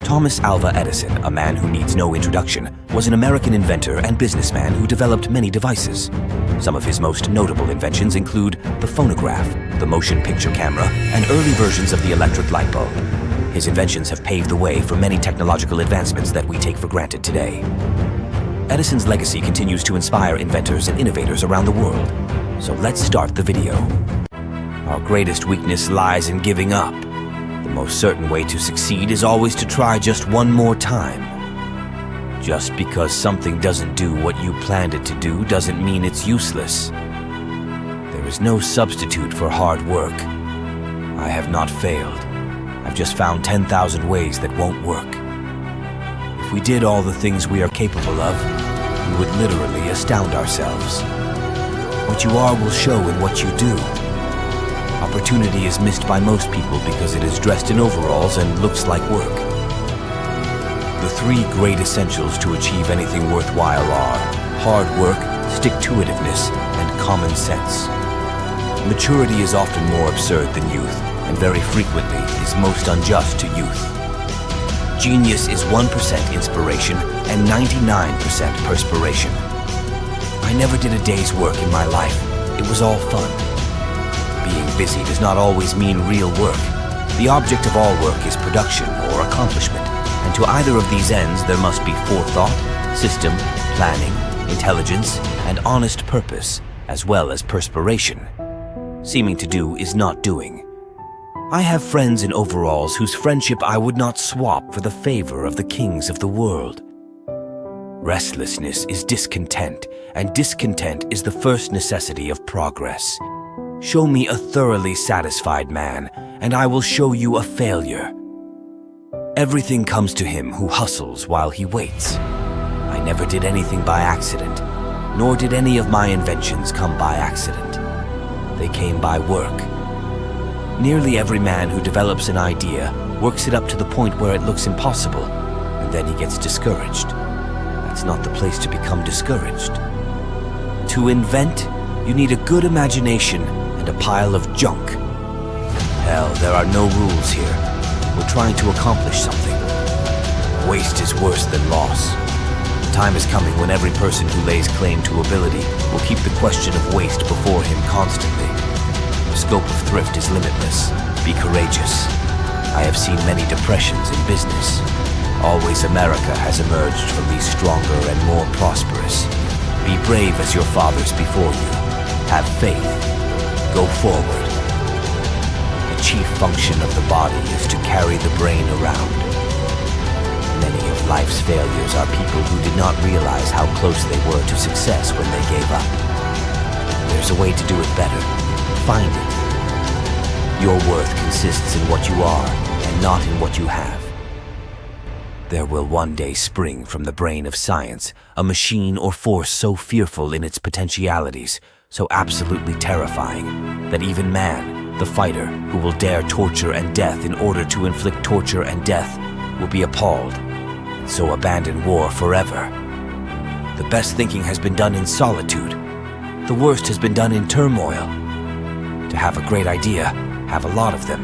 Thomas Alva Edison, a man who needs no introduction, was an American inventor and businessman who developed many devices. Some of his most notable inventions include the phonograph, the motion picture camera, and early versions of the electric light bulb. His inventions have paved the way for many technological advancements that we take for granted today. Edison's legacy continues to inspire inventors and innovators around the world. So let's start the video. Our greatest weakness lies in giving up. The most certain way to succeed is always to try just one more time. Just because something doesn't do what you planned it to do doesn't mean it's useless. There is no substitute for hard work. I have not failed. I've just found 10,000 ways that won't work. If we did all the things we are capable of, we would literally astound ourselves. What you are will show in what you do. Opportunity is missed by most people because it is dressed in overalls and looks like work. The three great essentials to achieve anything worthwhile are hard work, stick-to-itiveness, and common sense. Maturity is often more absurd than youth, and very frequently is most unjust to youth. Genius is 1% inspiration and 99% perspiration. I never did a day's work in my life. It was all fun. Being busy does not always mean real work. The object of all work is production or accomplishment, and to either of these ends there must be forethought, system, planning, intelligence, and honest purpose, as well as perspiration. Seeming to do is not doing. I have friends in overalls whose friendship I would not swap for the favor of the kings of the world. Restlessness is discontent, and discontent is the first necessity of progress. Show me a thoroughly satisfied man, and I will show you a failure. Everything comes to him who hustles while he waits. I never did anything by accident, nor did any of my inventions come by accident. They came by work. Nearly every man who develops an idea works it up to the point where it looks impossible, and then he gets discouraged. That's not the place to become discouraged. To invent, you need a good imagination and a pile of junk. Hell, there are no rules here. We're trying to accomplish something. Waste is worse than loss. The time is coming when every person who lays claim to ability will keep the question of waste before him constantly. The scope of thrift is limitless. Be courageous. I have seen many depressions in business. Always America has emerged from these stronger and more prosperous. Be brave as your fathers before you. Have faith. Go forward. The chief function of the body is to carry the brain around. Many of life's failures are people who did not realize how close they were to success when they gave up. There's a way to do it better. Find it. Your worth consists in what you are and not in what you have. There will one day spring from the brain of science a machine or force so fearful in its potentialities, so absolutely terrifying, that even man, the fighter, who will dare torture and death in order to inflict torture and death, will be appalled, and so abandon war forever. The best thinking has been done in solitude. The worst has been done in turmoil. To have a great idea, have a lot of them.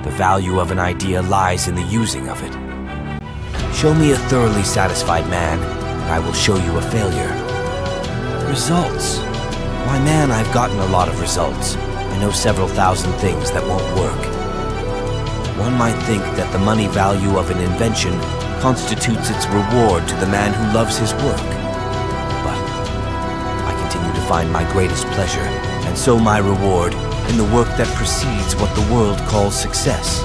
The value of an idea lies in the using of it. Show me a thoroughly satisfied man, and I will show you a failure. Results. Why, man, I've gotten a lot of results. I know several thousand things that won't work. One might think that the money value of an invention constitutes its reward to the man who loves his work. But I continue to find my greatest pleasure, and so my reward, in the work that precedes what the world calls success.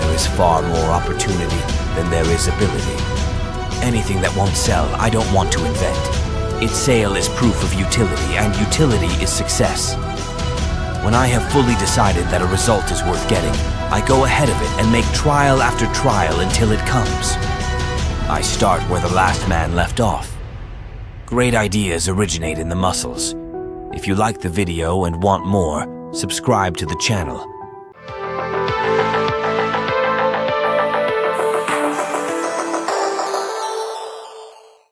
There is far more opportunity than there is ability. Anything that won't sell, I don't want to invent. Its sale is proof of utility, and utility is success. When I have fully decided that a result is worth getting, I go ahead of it and make trial after trial until it comes. I start where the last man left off. Great ideas originate in the muscles. If you like the video and want more, subscribe to the channel.